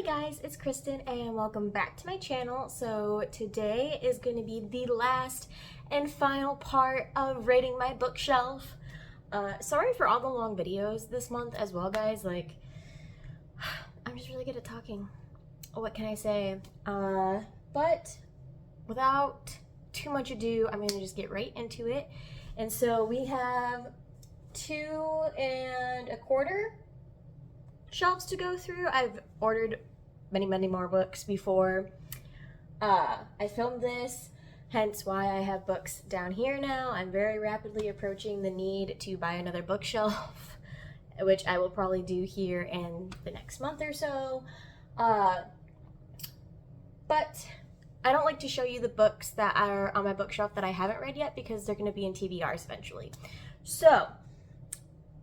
guys, it's Kristen and welcome back to my channel. So today is going to be the last and final part of rating my bookshelf. Sorry for all the long videos this month as well, guys. Like, I'm just really good at talking. What can I say? But without too much ado, I'm going to just get right into it. And so we have 2 1/4 shelves to go through. I've ordered many more books before I filmed this, hence why I have books down here now. I'm very rapidly approaching the need to buy another bookshelf, which I will probably do here in the next month or so. But I don't like to show you the books that are on my bookshelf that I haven't read yet because they're going to be in TBRs eventually. So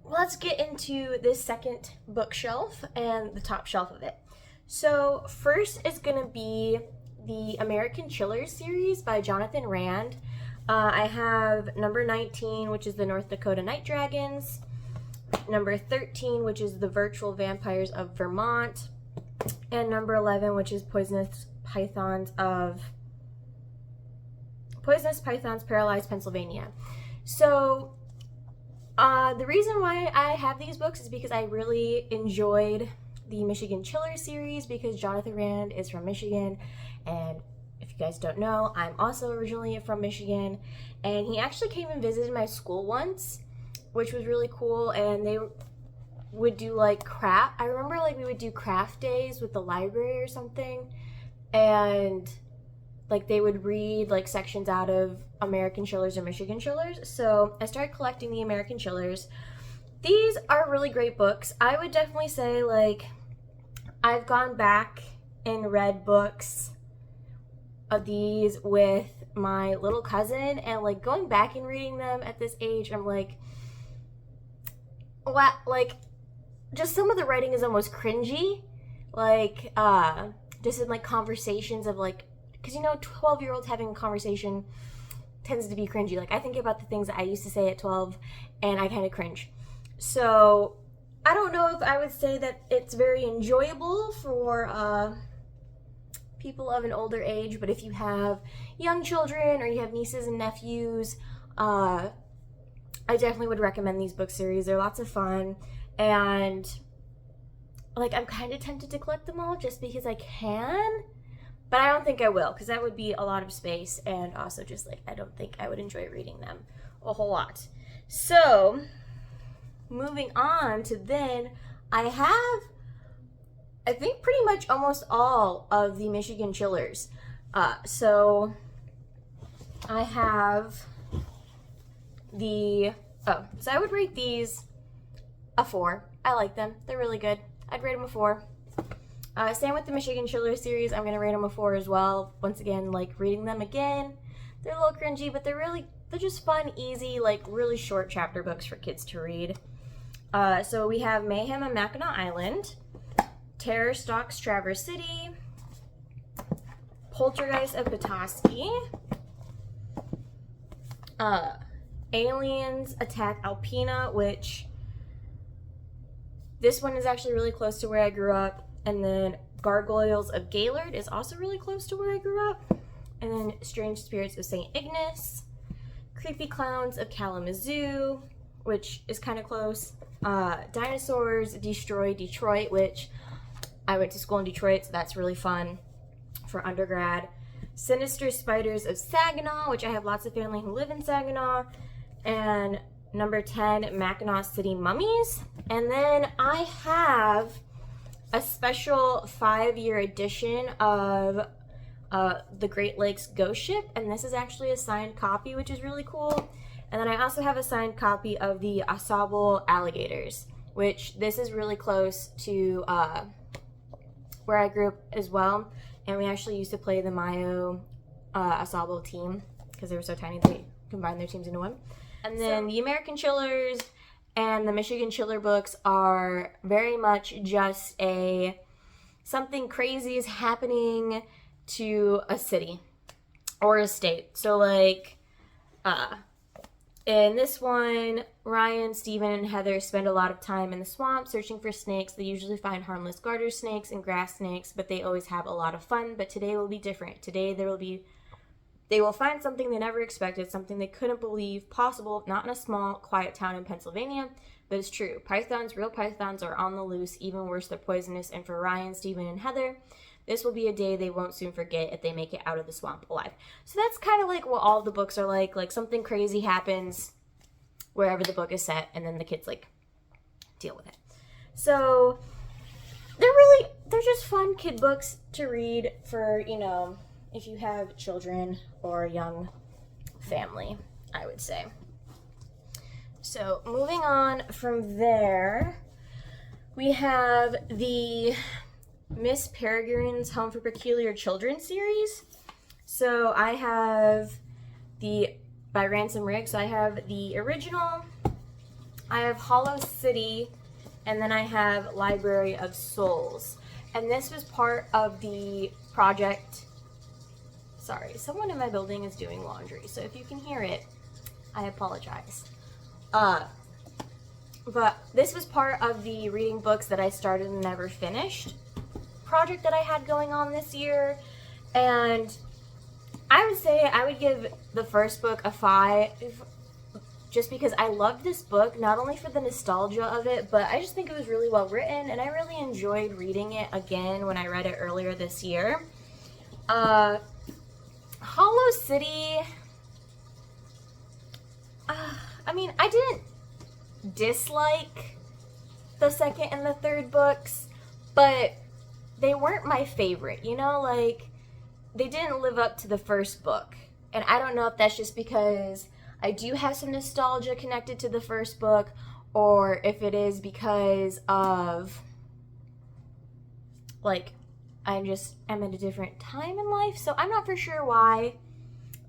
let's get into this second bookshelf and the top shelf of it. So first is going to be the American Chillers series by Jonathan Rand. I have number 19, which is the North Dakota Night Dragons, number 13, which is the Virtual Vampires of Vermont, and number 11, which is Poisonous Pythons Paralyzed Pennsylvania. So the reason why I have these books is because I really enjoyed the Michigan Chiller series because Jonathan Rand is from Michigan, and if you guys don't know, I'm also originally from Michigan, and he actually came and visited my school once, which was really cool. And they would do like craft, I remember like we would do craft days with the library or something, and like they would read like sections out of American Chillers or Michigan Chillers. So I started collecting the American Chillers. These are really great books. I would definitely say like I've gone back and read books of these with my little cousin, and like going back and reading them at this age, I'm like, what? Like, just some of the writing is almost cringy. Like, just in like conversations of like, because 12-year-olds having a conversation tends to be cringy. Like, I think about the things that I used to say at 12 and I kind of cringe. So I don't know if I would say that it's very enjoyable for people of an older age, but if you have young children or you have nieces and nephews, I definitely would recommend these book series. They're lots of fun, and like I'm kind of tempted to collect them all just because I can, but I don't think I will because that would be a lot of space, and also just like I don't think I would enjoy reading them a whole lot. So moving on to then, I think pretty much almost all of the Michigan Chillers. So I have so I would rate these a 4. I like them. They're really good. I'd rate them a 4. Same with the Michigan Chiller series. I'm going to rate them a 4 as well. Once again, like reading them again, they're a little cringy, but they're just fun, easy, like really short chapter books for kids to read. So we have Mayhem on Mackinac Island, Terror Stalks Traverse City, Poltergeist of Petoskey, Aliens Attack Alpena, which this one is actually really close to where I grew up, and then Gargoyles of Gaylord is also really close to where I grew up, and then Strange Spirits of St. Ignace, Creepy Clowns of Kalamazoo, which is kind of close, Dinosaurs Destroy Detroit, which I went to school in Detroit, so that's really fun for undergrad, Sinister Spiders of Saginaw, which I have lots of family who live in Saginaw, and number 10, Mackinac City Mummies. And then I have a special 5-year edition of the Great Lakes Ghost Ship, and this is actually a signed copy, which is really cool. And then I also have a signed copy of the Asable Alligators, which this is really close to where I grew up as well. And we actually used to play the Mayo Asable team because they were so tiny they combined their teams into one. And then the American Chillers and the Michigan Chiller books are very much just something crazy is happening to a city or a state. So like In this one, Ryan, Steven, and Heather spend a lot of time in the swamp searching for snakes. They usually find harmless garter snakes and grass snakes, but they always have a lot of fun. But today will be different. Today they will find something they never expected, something they couldn't believe possible, not in a small, quiet town in Pennsylvania, but it's true. Pythons, real pythons, are on the loose. Even worse, they're poisonous. And for Ryan, Steven, and Heather, this will be a day they won't soon forget if they make it out of the swamp alive. So that's kind of like what all the books are like. Like, something crazy happens wherever the book is set, and then the kids, like, deal with it. So they're just fun kid books to read for, you know, if you have children or a young family, I would say. So moving on from there, we have the Miss Peregrine's Home for Peculiar Children series. So I have by Ransom Riggs, I have the original, I have Hollow City, and then I have Library of Souls. And this was part of the project. Sorry, someone in my building is doing laundry, so if you can hear it, I apologize. But this was part of the reading books that I started and never finished project that I had going on this year, and I would say I would give the first book a 5, just because I loved this book, not only for the nostalgia of it, but I just think it was really well written, and I really enjoyed reading it again when I read it earlier this year. Hollow City, I mean, I didn't dislike the second and the third books, but they weren't my favorite, you know, like, they didn't live up to the first book. And I don't know if that's just because I do have some nostalgia connected to the first book, or if it is because of, like, I'm in a different time in life, so I'm not for sure why.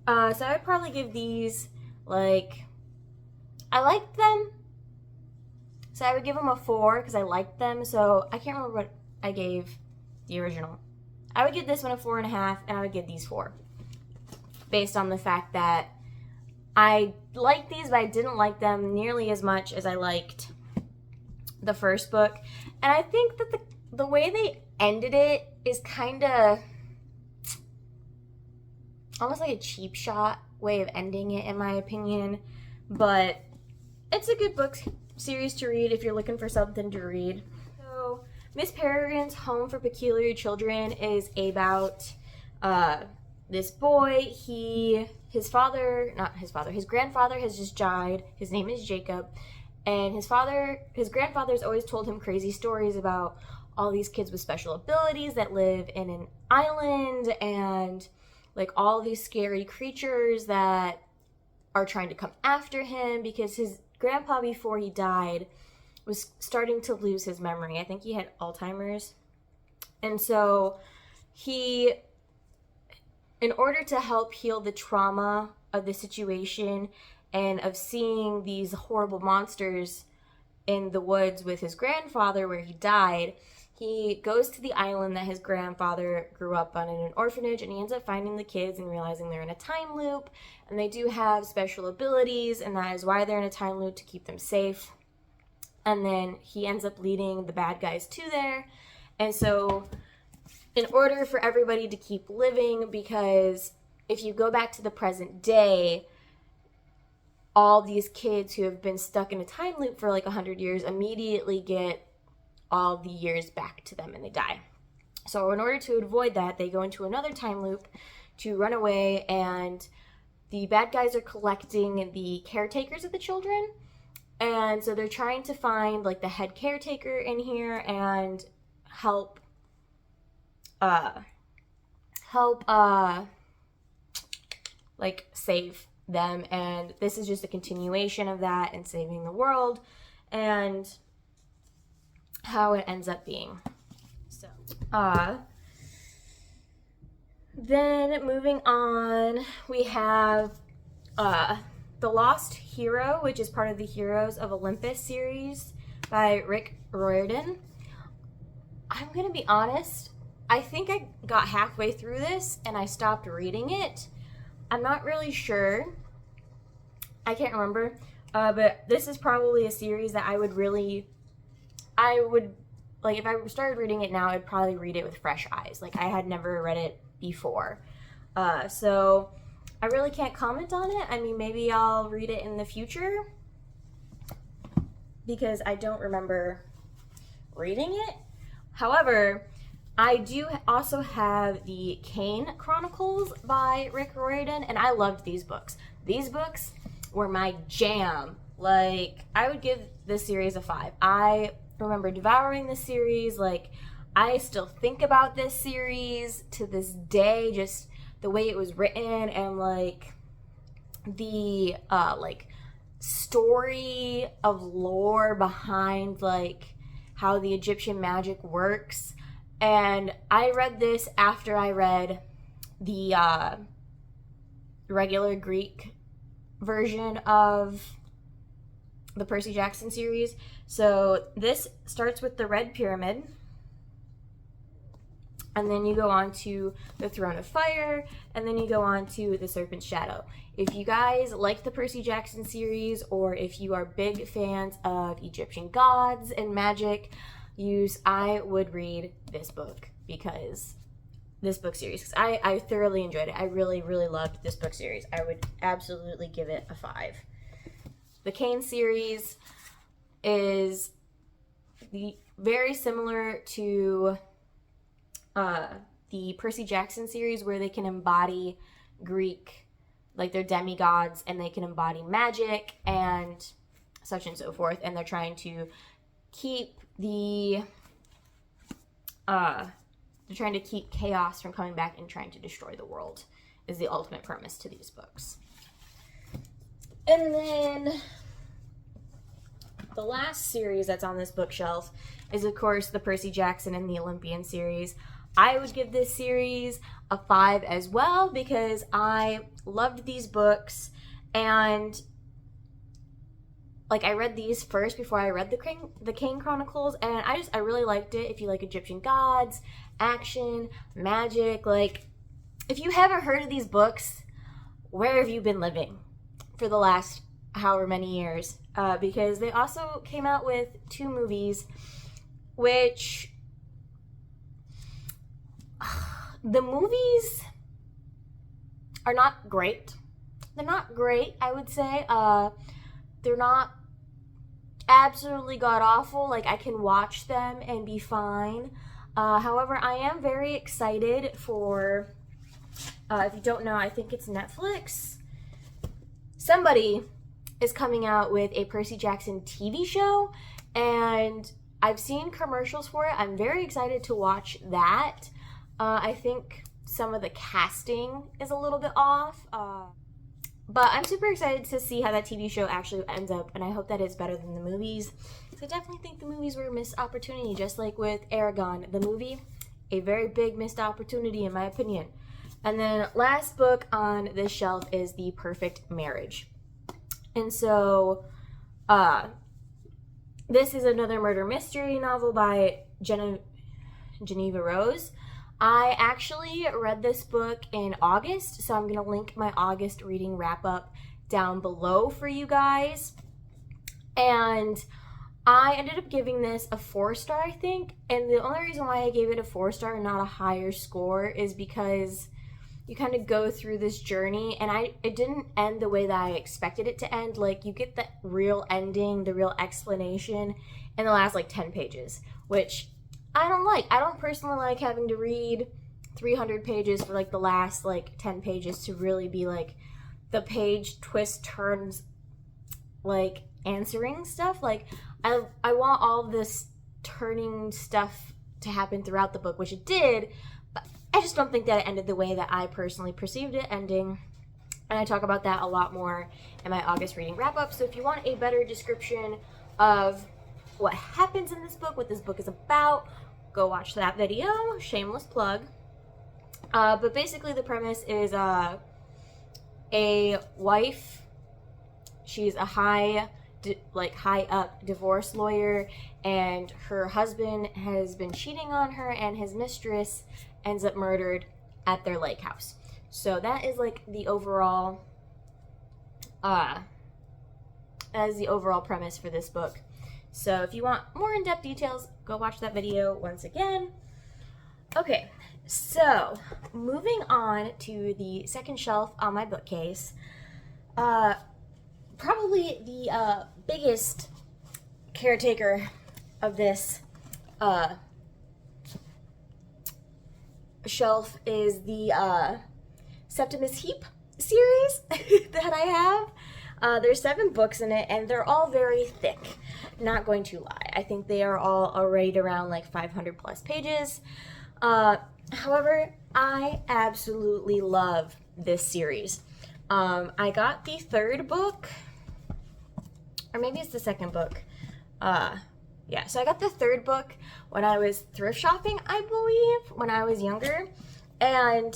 So I would probably give these, like, I liked them, so I would give them a 4 because I liked them. So I can't remember what I gave the original. I would give this one a 4.5, and I would give these 4, based on the fact that I liked these, but I didn't like them nearly as much as I liked the first book. And I think that the way they ended it is kind of almost like a cheap shot way of ending it, in my opinion. But it's a good book series to read if you're looking for something to read. So Miss Peregrine's Home for Peculiar Children is about this boy. His grandfather has just died. His name is Jacob. And his grandfather's always told him crazy stories about all these kids with special abilities that live in an island, and like all these scary creatures that are trying to come after him, because his grandpa, before he died, was starting to lose his memory. I think he had Alzheimer's. And so in order to help heal the trauma of the situation and of seeing these horrible monsters in the woods with his grandfather where he died, he goes to the island that his grandfather grew up on in an orphanage, and he ends up finding the kids and realizing they're in a time loop, and they do have special abilities, and that is why they're in a time loop, to keep them safe. And then he ends up leading the bad guys to there. And so in order for everybody to keep living, because if you go back to the present day, all these kids who have been stuck in a time loop for like 100 years immediately get all the years back to them and they die. So in order to avoid that, they go into another time loop to run away, and the bad guys are collecting the caretakers of the children. And so they're trying to find like the head caretaker in here and help like save them. And this is just a continuation of that and saving the world and how it ends up being. So then moving on, we have The Lost Hero, which is part of the Heroes of Olympus series by Rick Riordan. I'm gonna be honest, I think I got halfway through this and I stopped reading it. I'm not really sure. I can't remember. But this is probably a series that I would like, if I started reading it now, I'd probably read it with fresh eyes. Like, I had never read it before. So I really can't comment on it. I mean, maybe I'll read it in the future because I don't remember reading it. However, I do also have the Kane Chronicles by Rick Riordan, and I loved these books. These books were my jam. Like, I would give this series a 5. I remember devouring this series. Like, I still think about this series to this day, just the way it was written and like the like story of lore behind like how the Egyptian magic works. And I read this after I read the regular Greek version of the Percy Jackson series. So this starts with the Red Pyramid, and then you go on to the Throne of Fire, and then you go on to the Serpent's Shadow. If you guys like the Percy Jackson series, or if you are big fans of Egyptian gods and magic use, I would read this book because this book series, because I thoroughly enjoyed it. I really, really loved this book series. I would absolutely give it a 5. The Kane series is very similar to the Percy Jackson series, where they can embody Greek, like they're demigods, and they can embody magic and such and so forth, and they're trying to keep they're trying to keep chaos from coming back and trying to destroy the world, is the ultimate premise to these books. And then the last series that's on this bookshelf is, of course, the Percy Jackson and the Olympian series. I would give this series a 5 as well because I loved these books, and like I read these first before I read the Kane Chronicles, and I really liked it. If you like Egyptian gods, action, magic, like if you haven't heard of these books, where have you been living for the last however many years? Because they also came out with 2 movies, which the movies are not great. They're not great, I would say. They're not absolutely god-awful. Like, I can watch them and be fine. However, I am very excited for, if you don't know, I think it's Netflix. Somebody is coming out with a Percy Jackson TV show, and I've seen commercials for it. I'm very excited to watch that. I think some of the casting is a little bit off, but I'm super excited to see how that TV show actually ends up, and I hope that it's better than the movies. So I definitely think the movies were a missed opportunity, just like with Aragon. The movie, a very big missed opportunity in my opinion. And then last book on this shelf is The Perfect Marriage. And so, this is another murder mystery novel by Geneva Rose. I actually read this book in August, so I'm going to link my August reading wrap-up down below for you guys. And I ended up giving this a 4-star, I think. And the only reason why I gave it a 4-star and not a higher score is because you kind of go through this journey, and it didn't end the way that I expected it to end. Like, you get the real ending, the real explanation in the last, like, 10 pages, which I don't like. I don't personally like having to read 300 pages for, like, the last, like, 10 pages to really be, like, the page twist turns, like, answering stuff. Like, I want all this turning stuff to happen throughout the book, which it did, but I just don't think that it ended the way that I personally perceived it ending. And I talk about that a lot more in my August reading wrap-up. So if you want a better description of what happens in this book, what this book is about, go watch that video. Shameless plug. But basically the premise is a wife. She's a high up divorce lawyer, and her husband has been cheating on her, and his mistress ends up murdered at their lake house. So that is like the overall That is the overall premise for this book. So if you want more in-depth details, go watch that video once again. Okay, so moving on to the second shelf on my bookcase. Probably the biggest caretaker of this shelf is the Septimus Heap series that I have. There's 7 books in it, and they're all very thick. Not going to lie. I think they are all right around like 500 plus pages. However, I absolutely love this series. I got the 3rd book, or maybe it's the 2nd book. Yeah, so I got the 3rd book when I was thrift shopping, I believe, when I was younger. And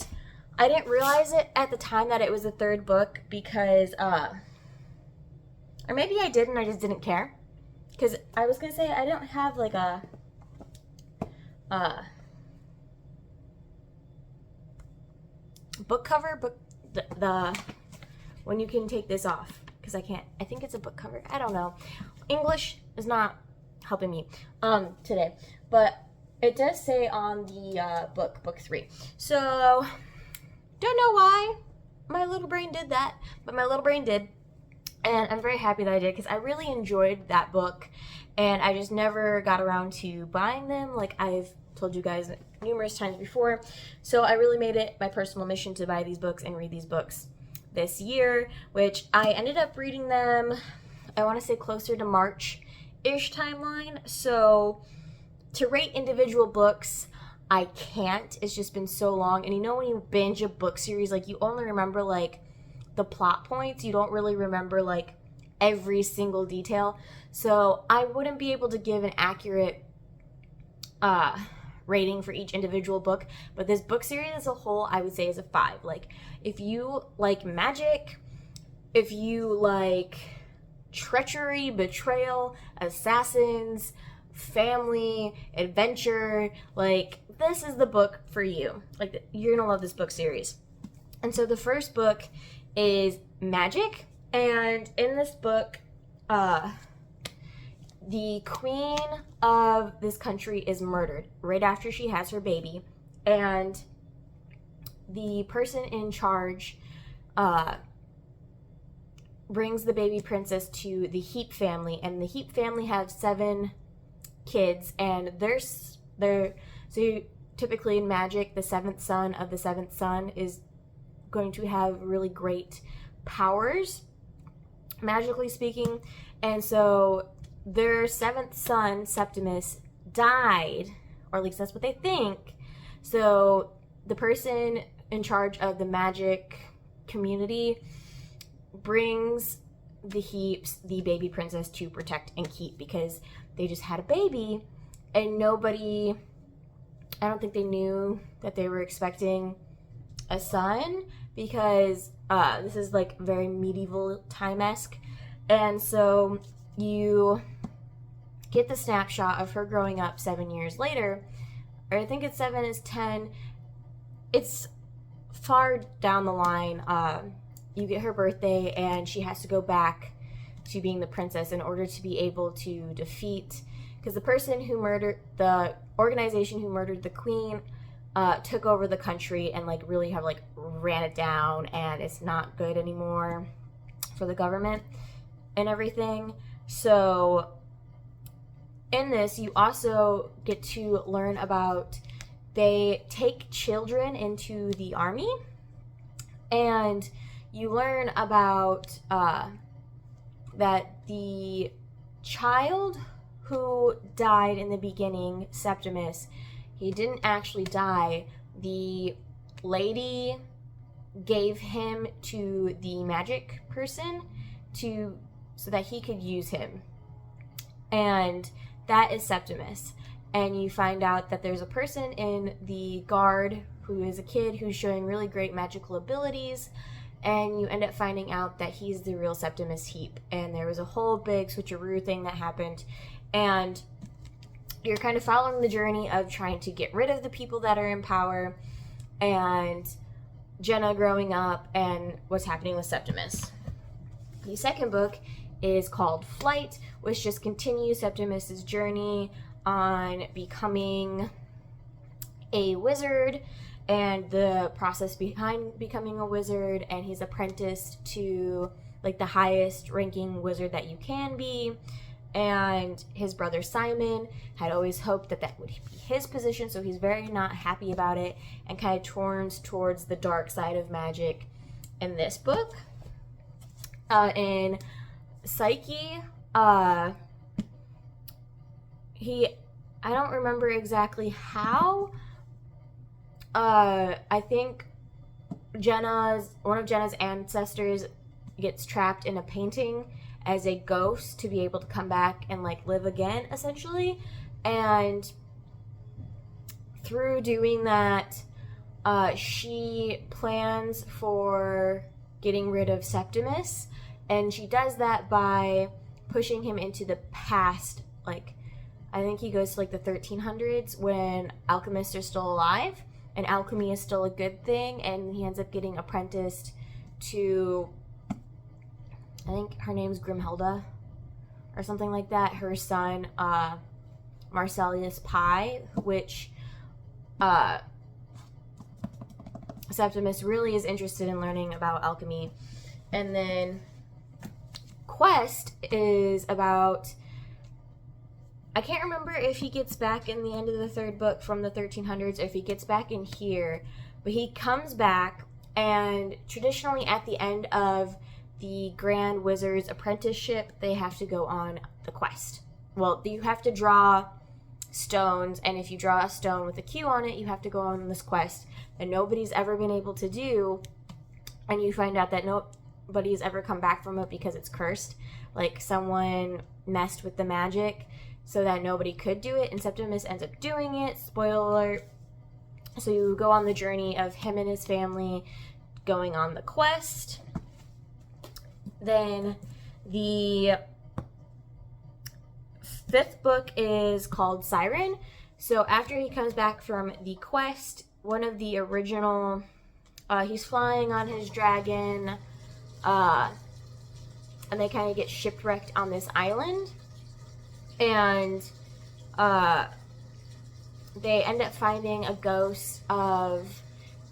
I didn't realize it at the time that it was the 3rd book because, or maybe I did and I just didn't care. Because I was going to say I don't have like a, book cover, the when you can take this off, because I think it's a book cover. I don't know. English is not helping me today, but it does say on the book 3. So don't know why my little brain did that, but my little brain did, and I'm very happy that I did, because I really enjoyed that book, and I just never got around to buying them, like I've told you guys numerous times before. So I really made it my personal mission to buy these books and read these books this year, which I ended up reading them, I want to say closer to March-ish timeline. So to rate individual books, I can't. It's just been so long. And you know when you binge a book series, like you only remember like the plot points. You don't really remember like every single detail. So I wouldn't be able to give an accurate rating for each individual book, but this book series as a whole I would say is a 5. Like if you like magic, if you like treachery, betrayal, assassins, family, adventure, like this is the book for you. Like you're gonna love this book series. And so the first book is Magic, and in this book the queen of this country is murdered right after she has her baby, and the person in charge brings the baby princess to the Heap family, and the Heap family have 7 kids, and so typically in Magic, the 7th son of the 7th son is going to have really great powers, magically speaking, and so their 7th son, Septimus, died, or at least that's what they think. So the person in charge of the magic community brings the Heaps the baby princess to protect and keep, because they just had a baby and nobody, I don't think they knew that they were expecting a son, because this is like very medieval time-esque. And so you get the snapshot of her growing up 7 years later, or I think it's 7 is 10. It's far down the line. You get her birthday, and she has to go back to being the princess in order to be able to defeat, because the organization who murdered the queen took over the country and like really have like ran it down, and it's not good anymore for the government and everything. So in this, you also get to learn about, they take children into the army, and you learn about that the child who died in the beginning, Septimus, he didn't actually die. The lady gave him to the magic person so that he could use him. And that is Septimus. And you find out that there's a person in the guard who is a kid who's showing really great magical abilities, and you end up finding out that he's the real Septimus Heap. And there was a whole big switcheroo thing that happened, and you're kind of following the journey of trying to get rid of the people that are in power, and Jenna growing up, and what's happening with Septimus. The second book is called Flight, which just continues Septimus's journey on becoming a wizard and the process behind becoming a wizard, and he's apprenticed to like the highest ranking wizard that you can be. And his brother Simon had always hoped that that would be his position, so he's very not happy about it and kind of turns towards the dark side of magic in this book. In Psyche, I don't remember exactly how. I think one of Jenna's ancestors gets trapped in a painting as a ghost to be able to come back and like live again, essentially. And through doing that, she plans for getting rid of Septimus, and she does that by pushing him into the past. Like, I think he goes to like the 1300s when alchemists are still alive and alchemy is still a good thing, and he ends up getting apprenticed to, I think her name's Grimhilda or something like that, her son Marcellus Pye, which Septimus really is interested in learning about alchemy. And then Quest is about, I can't remember if he gets back in the end of the third book from the 1300s or if he gets back in here, but he comes back, and traditionally at the end of the Grand Wizard's apprenticeship, they have to go on the quest. Well, you have to draw stones, and if you draw a stone with a Q on it, you have to go on this quest that nobody's ever been able to do, and you find out that nobody's ever come back from it because it's cursed. Like, someone messed with the magic so that nobody could do it, and Septimus ends up doing it. Spoiler alert. So you go on the journey of him and his family going on the quest. Then the fifth book is called Siren. So after he comes back from the quest, one of the original, he's flying on his dragon, and they kind of get shipwrecked on this island, and they end up finding a ghost of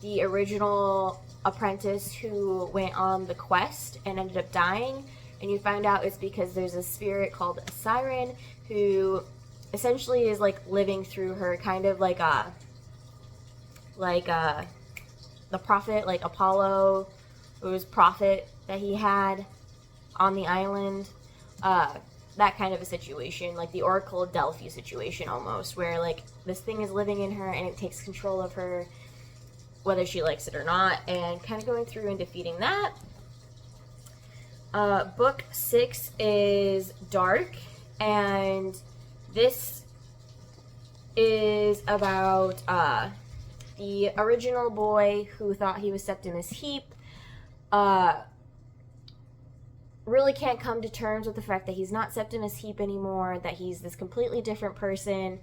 the original apprentice who went on the quest and ended up dying, and you find out it's because there's a spirit called a Siren who essentially is like living through her, kind of like the prophet, like Apollo, whose prophet that he had on the island, that kind of a situation, like the Oracle of Delphi situation almost, where like this thing is living in her and it takes control of her whether she likes it or not, and kind of going through and defeating that. Book 6 is Dark, and this is about the original boy who thought he was Septimus Heap, really can't come to terms with the fact that he's not Septimus Heap anymore, that he's this completely different person,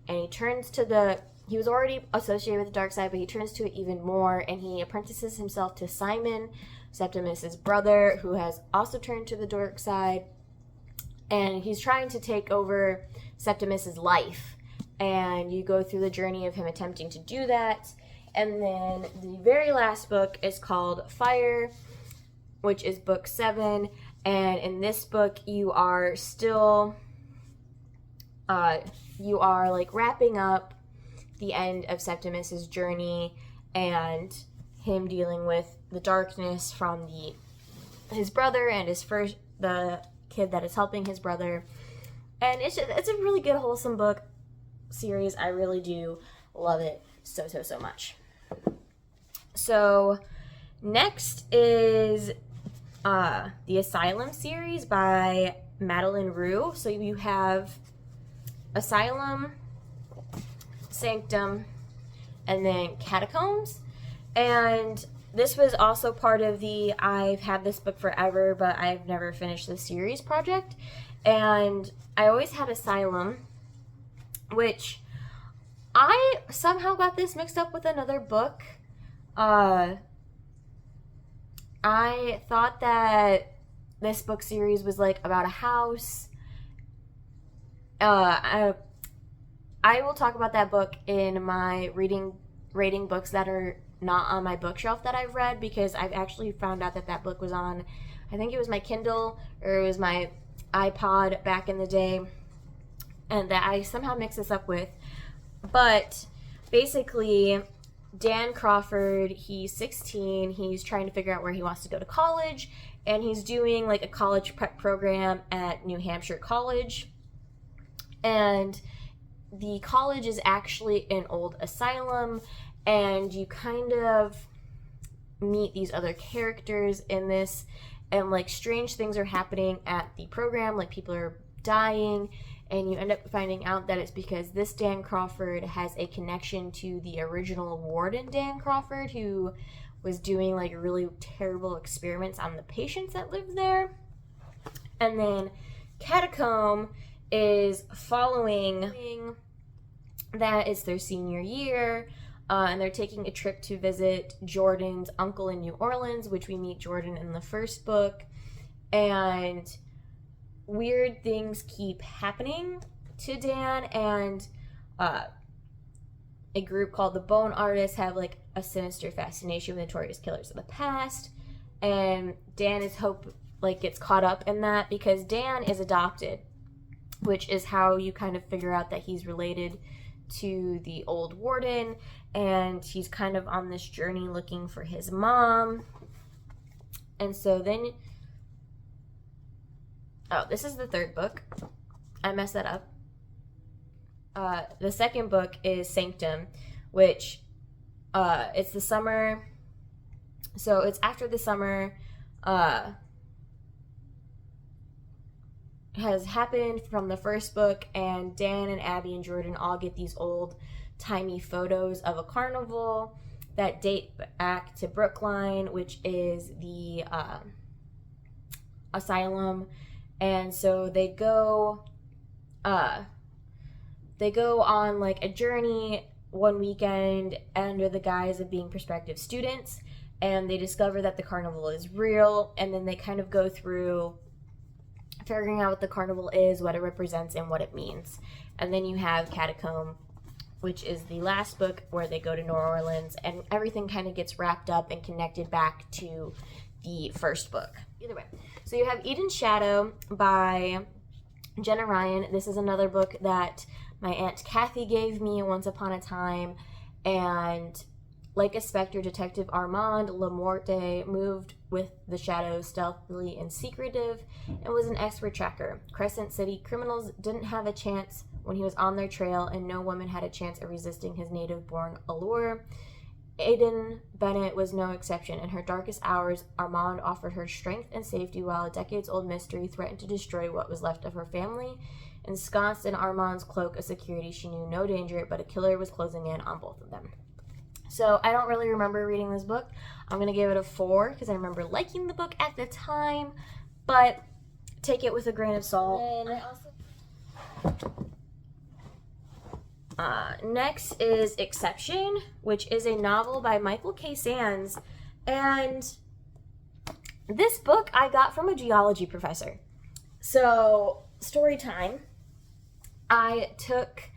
and he turns to he was already associated with the dark side, but he turns to it even more, and he apprentices himself to Simon, Septimus's brother, who has also turned to the dark side, and he's trying to take over Septimus's life, and you go through the journey of him attempting to do that. And then the very last book is called Fire, which is book 7, and in this book you are still you are like wrapping up the end of Septimus's journey and him dealing with the darkness from his brother and the kid that is helping his brother. And it's a really good, wholesome book series. I really do love it so much. So next is the Asylum series by Madeleine Roux. So you have Asylum, Sanctum, and then Catacombs. And this was also part of the I've had this book forever, but I've never finished the series project. And I always had Asylum, which I somehow got this mixed up with another book. I thought that this book series was like about a house. I will talk about that book in my rating books that are not on my bookshelf that I've read, because I've actually found out that that book was on, I think it was my Kindle or it was my iPod back in the day, and that I somehow mixed this up with. But basically, Dan Crawford, he's 16, he's trying to figure out where he wants to go to college, and he's doing like a college prep program at New Hampshire College. And the college is actually an old asylum, and you kind of meet these other characters in this, and like strange things are happening at the program, like people are dying, and you end up finding out that it's because this Dan Crawford has a connection to the original warden Dan Crawford, who was doing like really terrible experiments on the patients that lived there. And then Catacomb is following that. It's their senior year, and they're taking a trip to visit Jordan's uncle in New Orleans, which we meet Jordan in the first book, and weird things keep happening to Dan, and a group called the Bone Artists have like a sinister fascination with notorious killers of the past, and Dan gets caught up in that because Dan is adopted, which is how you kind of figure out that he's related to the old warden, and he's kind of on this journey looking for his mom. And so then, this is the third book. I messed that up. The second book is Sanctum, which it's the summer, so it's after the summer has happened from the first book, and Dan and Abby and Jordan all get these old timey photos of a carnival that date back to Brookline, which is the asylum. And so they go on like a journey one weekend under the guise of being prospective students, and they discover that the carnival is real, and then they kind of go through figuring out what the carnival is, what it represents, and what it means. And then you have Catacomb, which is the last book where they go to New Orleans, and everything kind of gets wrapped up and connected back to the first book. Either way. So you have Eden's Shadow by Jenna Ryan. This is another book that my Aunt Kathy gave me once upon a time, and like a specter, Detective Armand Lamorte moved with the shadows stealthily and secretive, and was an expert tracker. Crescent City criminals didn't have a chance when he was on their trail, and no woman had a chance of resisting his native-born allure. Eden Bennett was no exception. In her darkest hours, Armand offered her strength and safety, while a decades-old mystery threatened to destroy what was left of her family. Ensconced in Armand's cloak of security, she knew no danger, but a killer was closing in on both of them. So I don't really remember reading this book. I'm going to give it a 4 because I remember liking the book at the time, but take it with a grain of salt. And next is Exception, which is a novel by Michael K. Sands, and this book I got from a geology professor. So, story time. I took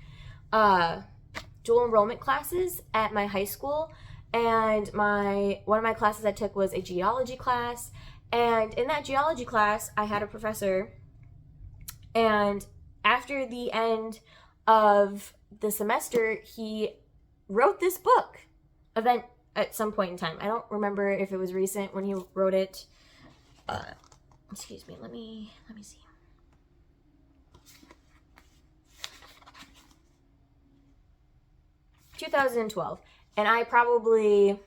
dual enrollment classes at my high school, and one of my classes I took was a geology class, and in that geology class I had a professor, and after the end of the semester he wrote this book event at some point in time. I don't remember if it was recent when he wrote it. Excuse me, let me see. 2012, and I probably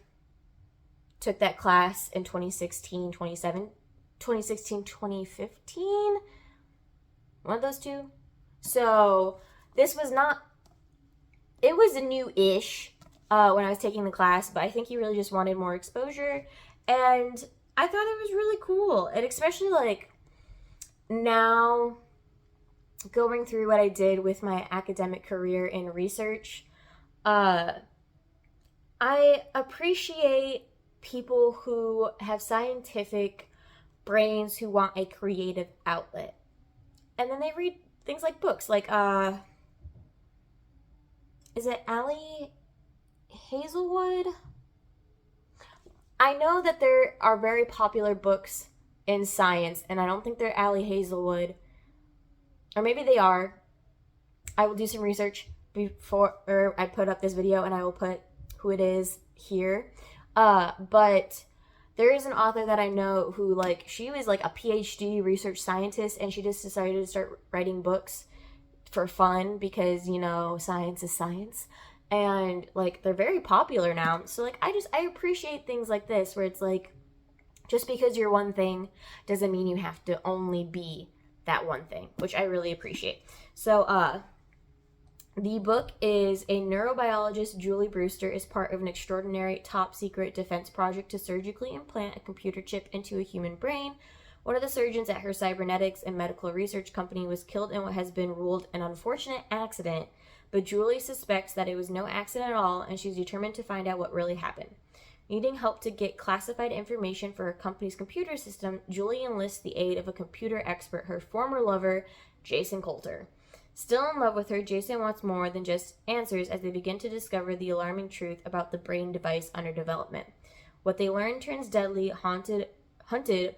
took that class in 2016, 2015, one of those two. So this was not, it was a new-ish when I was taking the class, but I think he really just wanted more exposure, and I thought it was really cool. And especially like now going through what I did with my academic career in research, I appreciate people who have scientific brains who want a creative outlet. And then they read things like books, like, is it Ali Hazelwood? I know that there are very popular books in science, and I don't think they're Ali Hazelwood. Or maybe they are. I will do some research before I put up this video, and I will put who it is here. But there is an author that I know who, like, she was like a PhD research scientist, and she just decided to start writing books for fun because, you know, science is science. And, like, they're very popular now. So, like, I appreciate things like this where it's like, just because you're one thing doesn't mean you have to only be that one thing, which I really appreciate. So, the book is a neurobiologist, Julie Brewster, is part of an extraordinary top-secret defense project to surgically implant a computer chip into a human brain. One of the surgeons at her cybernetics and medical research company was killed in what has been ruled an unfortunate accident, but Julie suspects that it was no accident at all, and she's determined to find out what really happened. Needing help to get classified information for her company's computer system, Julie enlists the aid of a computer expert, her former lover, Jason Coulter. Still in love with her, Jason wants more than just answers as they begin to discover the alarming truth about the brain device under development. What they learn turns deadly, hunted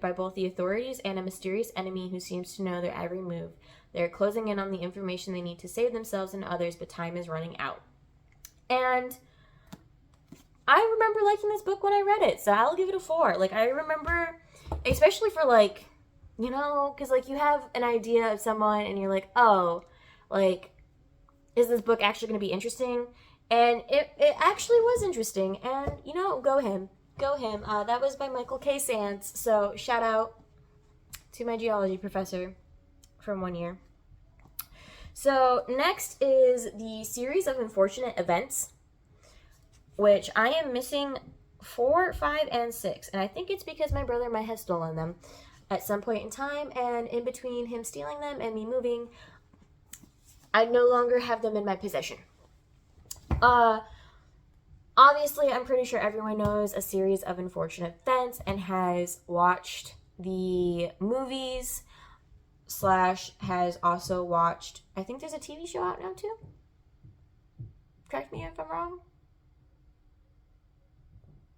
by both the authorities and a mysterious enemy who seems to know their every move. They are closing in on the information they need to save themselves and others, but time is running out. And I remember liking this book when I read it, so I'll give it a 4. Like, I remember, especially for, like, you know, because, like, you have an idea of someone and you're like, oh, like, is this book actually going to be interesting? And it actually was interesting. And, you know, go him. Go him. That was by Michael K. Sands. So, shout out to my geology professor from one year. So, next is the series of unfortunate events, which I am missing 4, 5, and 6. And I think it's because my brother might have stolen them at some point in time. And in between him stealing them and me moving, I no longer have them in my possession. Obviously, I'm pretty sure everyone knows a series of unfortunate events and has watched the movies / has also watched, I think there's a TV show out now too. Correct me if I'm wrong.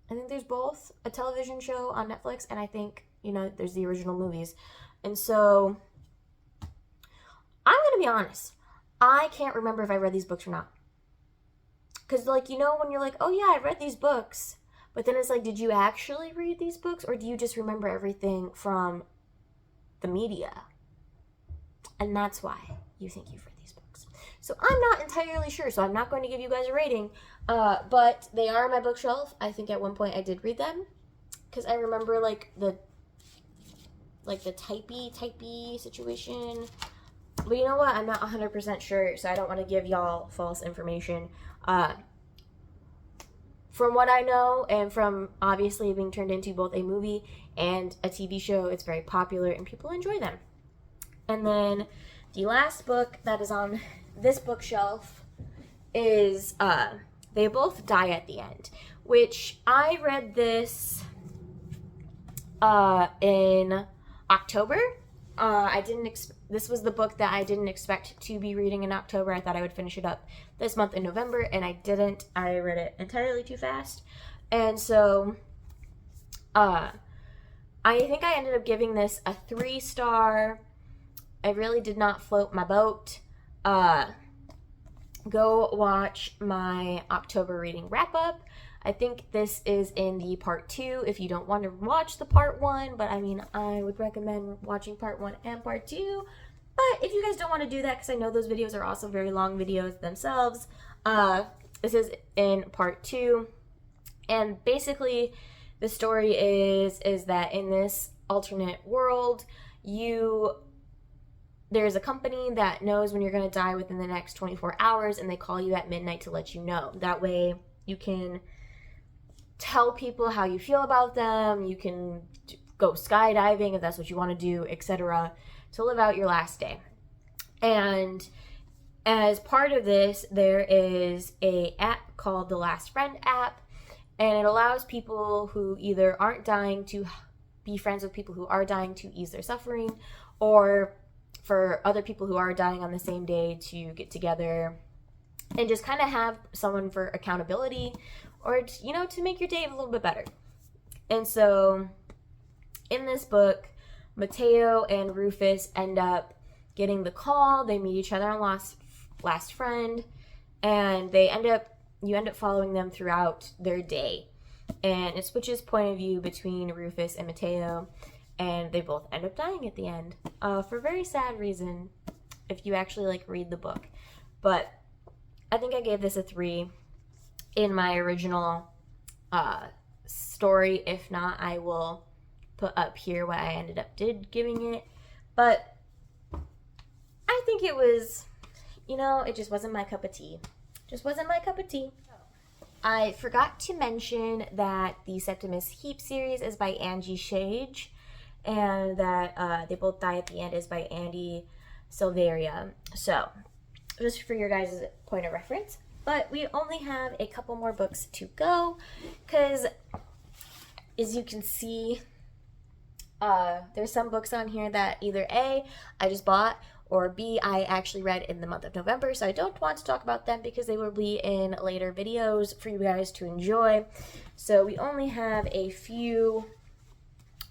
I think there's both a television show on Netflix and I think, you know, there's the original movies. And so, I'm going to be honest. I can't remember if I read these books or not. Because, like, you know, when you're like, oh, yeah, I read these books. But then it's like, did you actually read these books? Or do you just remember everything from the media? And that's why you think you've read these books. So I'm not entirely sure. So I'm not going to give you guys a rating. But they are on my bookshelf. I think at one point I did read them. Because I remember, like, the typey situation. But you know what? I'm not 100% sure, so I don't want to give y'all false information. From what I know, and from obviously being turned into both a movie and a TV show, it's very popular and people enjoy them. And then the last book that is on this bookshelf is They Both Die at the End, which I read this in October. This was the book that I didn't expect to be reading in October. I thought I would finish it up this month in November, and I didn't. I read it entirely too fast. And so, I think I ended up giving this a 3-star. I really did not float my boat. Go watch my October reading wrap-up. I think this is in the part 2 if you don't want to watch the part 1, but I mean, I would recommend watching part 1 and part 2. But if you guys don't want to do that, because I know those videos are also very long videos themselves, this is in part 2. And basically, the story is that in this alternate world, there's a company that knows when you're going to die within the next 24 hours, and they call you at midnight to let you know. That way, you can tell people how you feel about them, you can go skydiving if that's what you want to do, etc., to live out your last day. And as part of this, there is a app called the Last Friend app, and it allows people who either aren't dying to be friends with people who are dying to ease their suffering, or for other people who are dying on the same day to get together and just kind of have someone for accountability, or, you know, to make your day a little bit better. And so in this book, Mateo and Rufus end up getting the call. They meet each other on Last Friend, and you end up following them throughout their day. And it switches point of view between Rufus and Mateo, and they both end up dying at the end for a very sad reason if you actually like read the book. But I think I gave this a 3 in my original story. If not, I will put up here what I ended up giving it. But I think it was, you know, it just wasn't my cup of tea. Just wasn't my cup of tea. I forgot to mention that the Septimus Heap series is by Angie Shage, and that They Both Die at the End is by Andy Silveria. So, just for your guys' point of reference. But we only have a couple more books to go, because as you can see, there's some books on here that either A, I just bought, or B, I actually read in the month of November, so I don't want to talk about them because they will be in later videos for you guys to enjoy. So we only have a few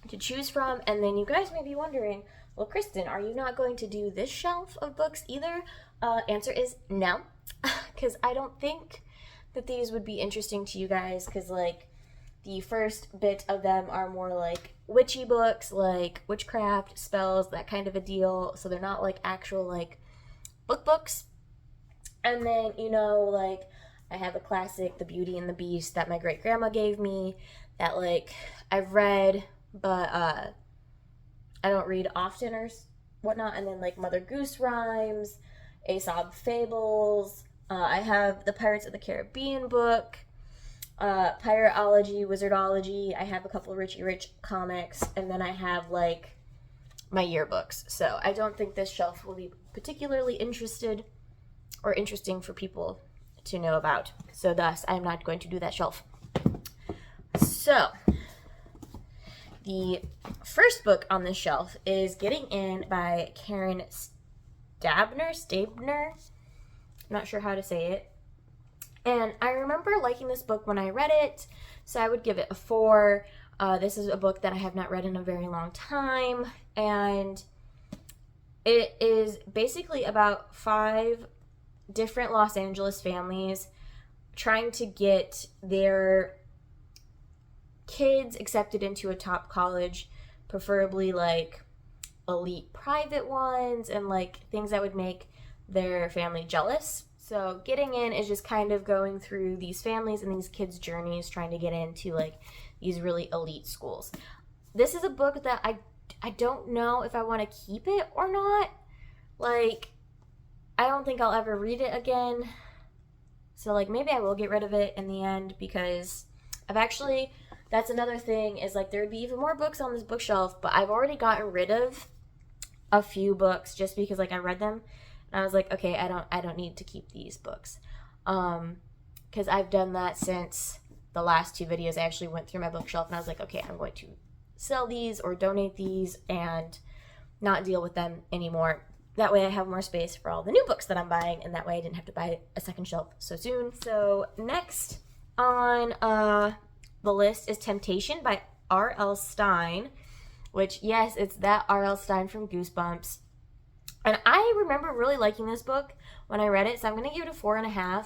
to choose from, and then you guys may be wondering, well, Kristen, are you not going to do this shelf of books either? Answer is no, because I don't think that these would be interesting to you guys, because, like, the first bit of them are more like witchy books, like witchcraft, spells, that kind of a deal. So they're not like actual like books. And then, you know, like I have a classic, The Beauty and the Beast, that my great grandma gave me, that like I've read, but I don't read often or whatnot. And then like Mother Goose Rhymes, Aesop Fables. I have the Pirates of the Caribbean book, Pirateology, Wizardology. I have a couple of Richie Rich comics, and then I have like my yearbooks. So I don't think this shelf will be particularly interesting for people to know about. So thus, I'm not going to do that shelf. So the first book on this shelf is Getting In by Karen Stabner. I'm not sure how to say it. And I remember liking this book when I read it, so I would give it a 4. This is a book that I have not read in a very long time, and it is basically about 5 different Los Angeles families trying to get their kids accepted into a top college, preferably like elite private ones, and like things that would make their family jealous. So Getting In is just kind of going through these families and these kids' journeys trying to get into like these really elite schools. This is a book that I don't know if I want to keep it or not. Like, I don't think I'll ever read it again. So like maybe I will get rid of it in the end, because that's another thing, is like there would be even more books on this bookshelf, but I've already gotten rid of a few books just because like I read them. I was like, okay, I don't need to keep these books. Because I've done that since the last 2 videos. I actually went through my bookshelf and I was like, okay, I'm going to sell these or donate these and not deal with them anymore. That way I have more space for all the new books that I'm buying, and that way I didn't have to buy a second shelf so soon. So next on the list is Temptation by R.L. Stine, which, yes, it's that R.L. Stine from Goosebumps. And I remember really liking this book when I read it, so I'm going to give it a 4.5.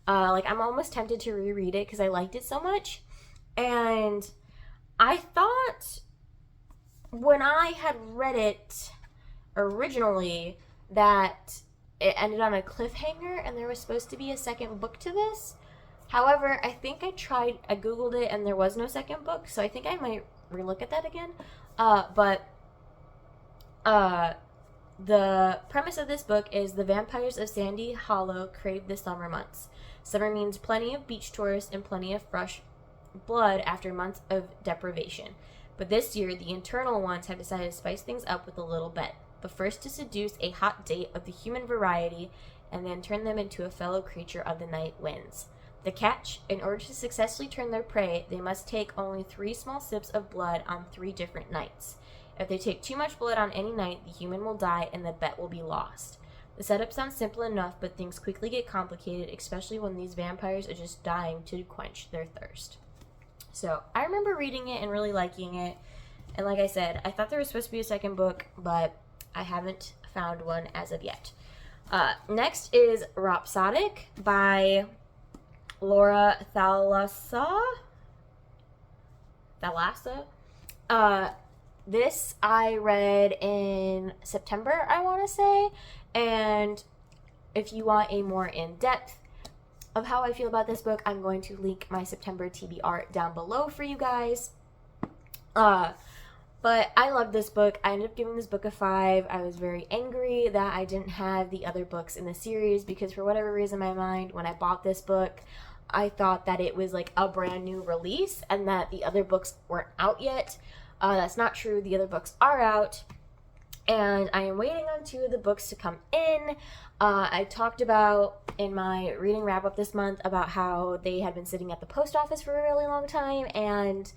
Like, I'm almost tempted to reread it because I liked it so much. And I thought when I had read it originally that it ended on a cliffhanger and there was supposed to be a second book to this. However, I think I Googled it and there was no second book, so I think I might relook at that again. The premise of this book is the vampires of Sandy Hollow crave the summer months. Summer means plenty of beach tourists and plenty of fresh blood after months of deprivation. But this year, the internal ones have decided to spice things up with a little bet. But first to seduce a hot date of the human variety and then turn them into a fellow creature of the night winds. The catch: in order to successfully turn their prey, they must take only 3 small sips of blood on 3 different nights. If they take too much blood on any night, the human will die and the bet will be lost. The setup sounds simple enough, but things quickly get complicated, especially when these vampires are just dying to quench their thirst. So, I remember reading it and really liking it. And like I said, I thought there was supposed to be a second book, but I haven't found one as of yet. Next is Rhapsodic by Laura Thalassa. This I read in September, I want to say. And if you want a more in-depth of how I feel about this book, I'm going to link my September TBR down below for you guys. But I love this book. I ended up giving this book a 5. I was very angry that I didn't have the other books in the series because for whatever reason in my mind, when I bought this book, I thought that it was like a brand new release and that the other books weren't out yet. That's not true. The other books are out. And I am waiting on 2 of the books to come in. I talked about in my reading wrap-up this month about how they had been sitting at the post office for a really long time and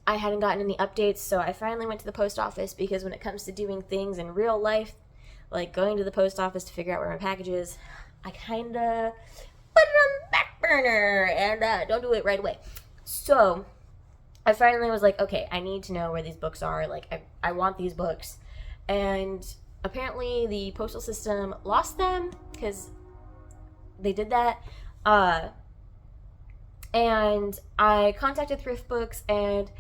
I hadn't gotten any updates, so I finally went to the post office because when it comes to doing things in real life, like going to the post office to figure out where my package is, I kind of put it on the back burner and don't do it right away. So I finally was like, okay, I need to know where these books are. Like, I want these books. And apparently the postal system lost them because they did that. And I contacted Thrift Books, and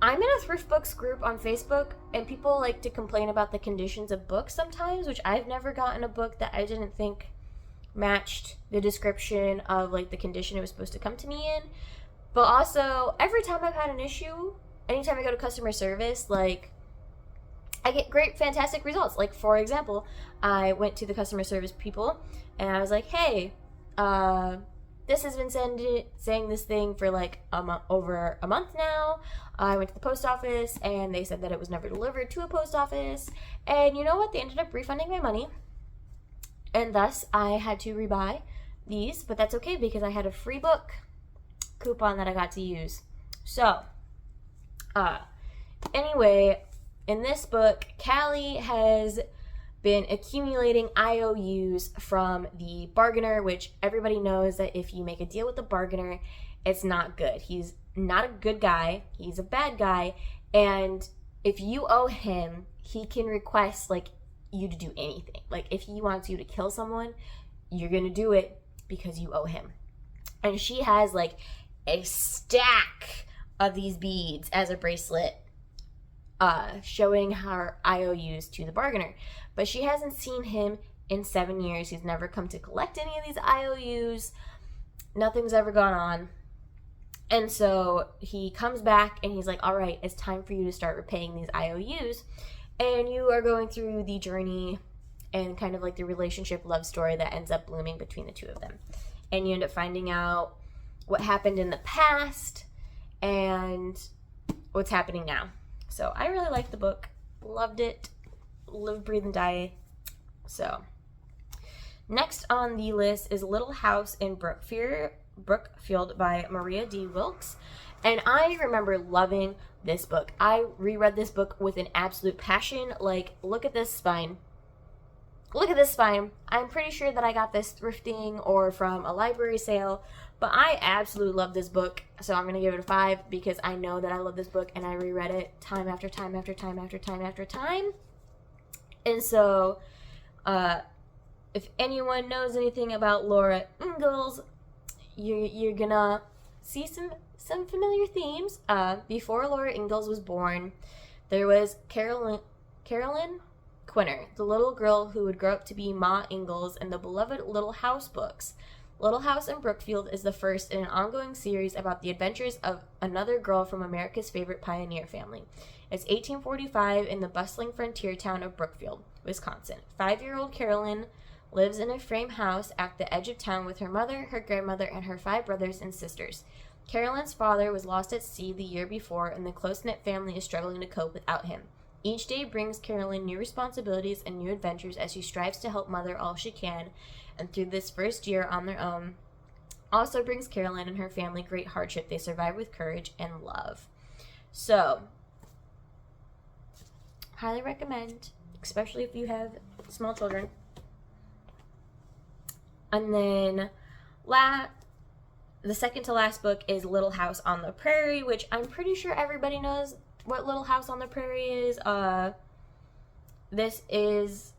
I'm in a Thrift Books group on Facebook, and people like to complain about the conditions of books sometimes, which I've never gotten a book that I didn't think matched the description of like the condition it was supposed to come to me in. But also, every time I've had an issue, anytime I go to customer service, like, I get great, fantastic results. Like, for example, I went to the customer service people, and I was like, hey, this has been saying this thing for like over a month now. I went to the post office and they said that it was never delivered to a post office. And you know what? They ended up refunding my money. And thus I had to rebuy these, but that's okay because I had a free book coupon that I got to use. So, anyway, in this book, Callie has been accumulating IOUs from the bargainer, which everybody knows that if you make a deal with the bargainer, it's not good. He's not a good guy. He's a bad guy. And if you owe him, he can request like you to do anything. Like if he wants you to kill someone, you're going to do it because you owe him. And she has like a stack of these beads as a bracelet showing her IOUs to the bargainer. But she hasn't seen him in 7 years. He's never come to collect any of these IOUs. Nothing's ever gone on. And so he comes back and he's like, all right, it's time for you to start repaying these IOUs. And you are going through the journey and kind of like the relationship love story that ends up blooming between the two of them. And you end up finding out what happened in the past and what's happening now. So I really liked the book. Loved it. Live, breathe, and die. So next on the list is Little House in Brookfield by Maria D. Wilkes. And I remember loving this book. I reread this book with an absolute passion. Like, look at this spine. Look at this spine. I'm pretty sure that I got this thrifting or from a library sale, but I absolutely love this book. So I'm going to give it a 5 because I know that I love this book and I reread it time after time after time after time after time. And so, if anyone knows anything about Laura Ingalls, you're gonna see some familiar themes. Before Laura Ingalls was born, there was Carolyn Quinner, the little girl who would grow up to be Ma Ingalls in the beloved Little House books. Little House in Brookfield is the first in an ongoing series about the adventures of another girl from America's favorite pioneer family. It's 1845 in the bustling frontier town of Brookfield, Wisconsin. 5-year-old Carolyn lives in a frame house at the edge of town with her mother, her grandmother, and her 5 brothers and sisters. Carolyn's father was lost at sea the year before, and the close-knit family is struggling to cope without him. Each day brings Carolyn new responsibilities and new adventures as she strives to help mother all she can, and through this first year on their own, also brings Caroline and her family great hardship. They survive with courage and love. So, highly recommend, especially if you have small children. And then the second to last book is Little House on the Prairie, which I'm pretty sure everybody knows what Little House on the Prairie is. This is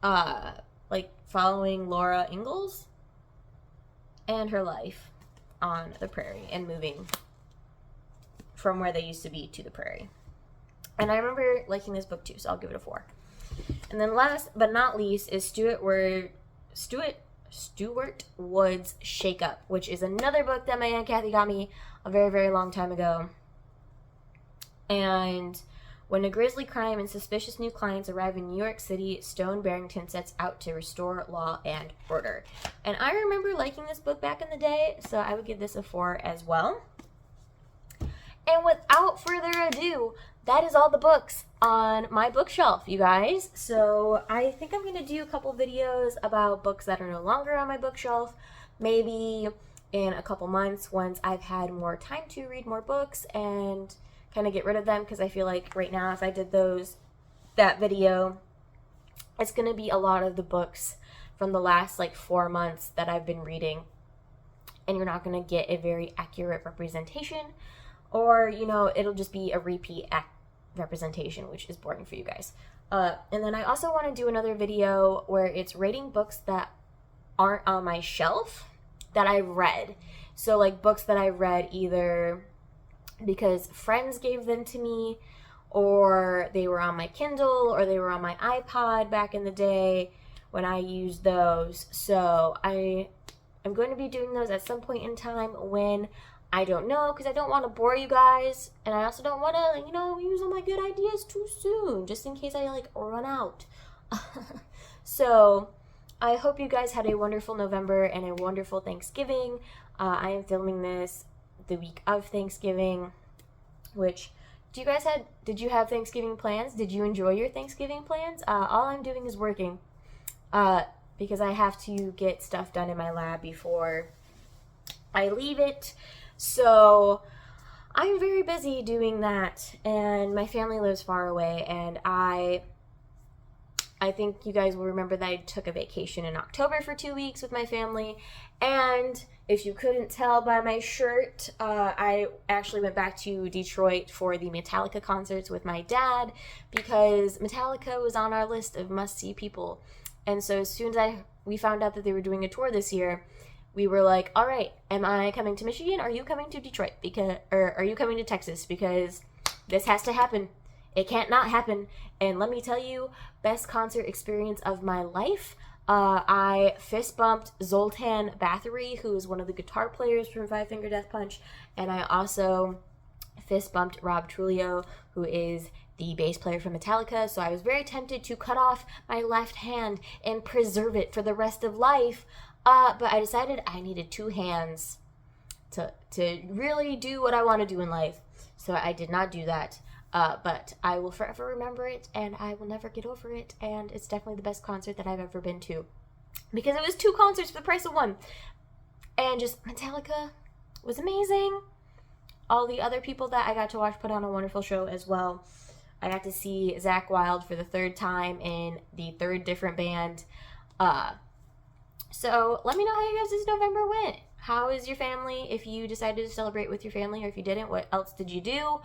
like following Laura Ingalls and her life on the prairie and moving from where they used to be to the prairie. And I remember liking this book too, so I'll give it a 4. And then last but not least is Stuart Wood's Shake Up, which is another book that my Aunt Kathy got me a very, very long time ago. And when a grisly crime and suspicious new clients arrive in New York City, Stone Barrington sets out to restore law and order. And I remember liking this book back in the day, so I would give this a 4 as well. And without further ado, that is all the books on my bookshelf, you guys. So I think I'm going to do a couple videos about books that are no longer on my bookshelf. Maybe in a couple months once I've had more time to read more books and kind of get rid of them, because I feel like right now if I did that video, it's going to be a lot of the books from the last like 4 months that I've been reading, and you're not going to get a very accurate representation, or it'll just be a repeat representation, which is boring for you guys. And then I also want to do another video where it's rating books that aren't on my shelf that I read. So like books that I read either because friends gave them to me, or they were on my Kindle, or they were on my iPod back in the day when I used those. So I am going to be doing those at some point in time when I don't know, because I don't want to bore you guys, and I also don't want to, use all my good ideas too soon, just in case I run out. So I hope you guys had a wonderful November and a wonderful Thanksgiving. I am filming this the week of Thanksgiving, which, did you have Thanksgiving plans? Did you enjoy your Thanksgiving plans? All I'm doing is working, because I have to get stuff done in my lab before I leave it. So I'm very busy doing that, and my family lives far away, and I think you guys will remember that I took a vacation in October for 2 weeks with my family, and if you couldn't tell by my shirt, I actually went back to Detroit for the Metallica concerts with my dad, because Metallica was on our list of must-see people. And so as soon as we found out that they were doing a tour this year, we were like, all right, am I coming to Michigan? Are you coming to Detroit? Or are you coming to Texas? Because this has to happen. It can't not happen. And let me tell you, best concert experience of my life. I fist bumped Zoltan Bathory, who is one of the guitar players from Five Finger Death Punch, and I also fist bumped Rob Trujillo, who is the bass player from Metallica. So I was very tempted to cut off my left hand and preserve it for the rest of life, but I decided I needed 2 hands to really do what I want to do in life. So I did not do that. But I will forever remember it, and I will never get over it, and it's definitely the best concert that I've ever been to, because it was 2 concerts for the price of 1, and just Metallica was amazing. All the other people that I got to watch put on a wonderful show as well. I got to see Zakk Wylde for the 3rd time in the 3rd different band. So let me know how you guys this November went. How is your family? If you decided to celebrate with your family, or if you didn't, what else did you do?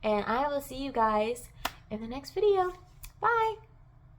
And I will see you guys in the next video. Bye!